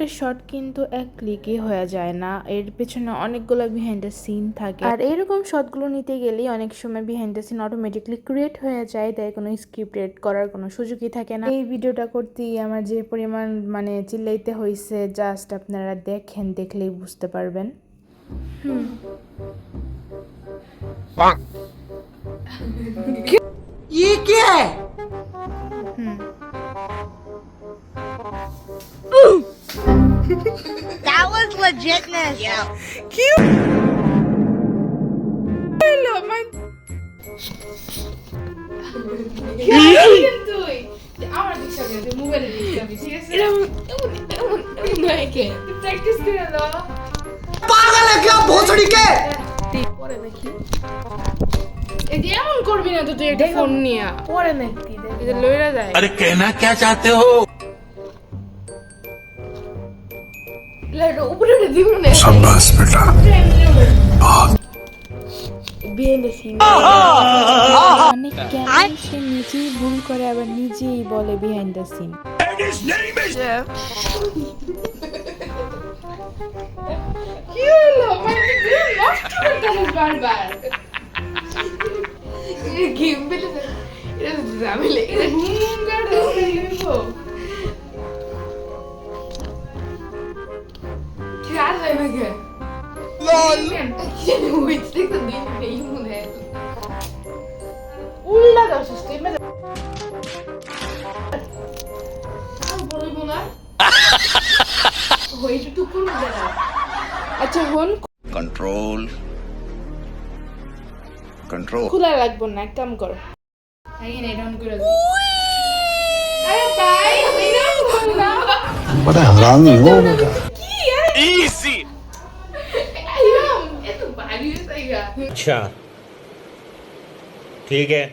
একটা শট কিন্তু এক ক্লিকে হয়ে যায় না, এর পেছনে অনেকগুলো বিহাইন্ড দ্য সিন থাকে। আর এরকম শটগুলো নিতে গেলেই অনেক সময় behind the scene automatically create হয়ে যায়, তাই কোনো স্ক্রিপ্ট রেড করার কোনো সুযোগই থাকে না। এই ভিডিওটা করতেই আমার যে পরিমাণ মানে চিল্লাইতে হয়েছে, জাস্ট আপনারা দেখেন, দেখলেই বুঝতে পারবেন। ये क्या है? That was legitness. Yeah. আমার দিকটা মোবাইলে দিকটা ঠিক আছে, প্র্যাকটিস করে দাও। पागल है क्या भोसड़ी के? পরে দেখি এই এমন করবি না তো তুই একটা ফোন নিয়ে পরে নাকি এই যে লইরা যায় अरे कहना क्या चाहते हो? লাইটা উপরে উঠে দিব না शाबाश बेटा। বিহাইন্ড দ্য সিন মানে কেন সে নিজেই ভুল করে আবার নিজেই বলে বিহাইন্ড দ্য সিন। কি হলো মানে তুই নষ্ট করতেছিস বারবার এই গেম বেলে এটা জামিলে এটা ঘুম কাটে দিব কি আর যায় না কে লল কি হইছে তো দিন নেই মনে উল্টা দাও সিস্টেমে আর বলবো না হইছে তো কোন জায়গা আচ্ছা হন कंट्रोल कंट्रोल। খোলা লাগবো না, এক কাম কর এখানে ডাউন করে দিই। আরে ভাই এরকম করো না बड़ा हरामी हो बेटा। কি আরে इजी। আইরাম এত ভারী হইছে अच्छा ठीक है।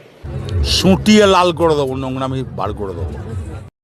সুটিয়ে লাল করে দেবো, নোংরামি বার করে দেবো।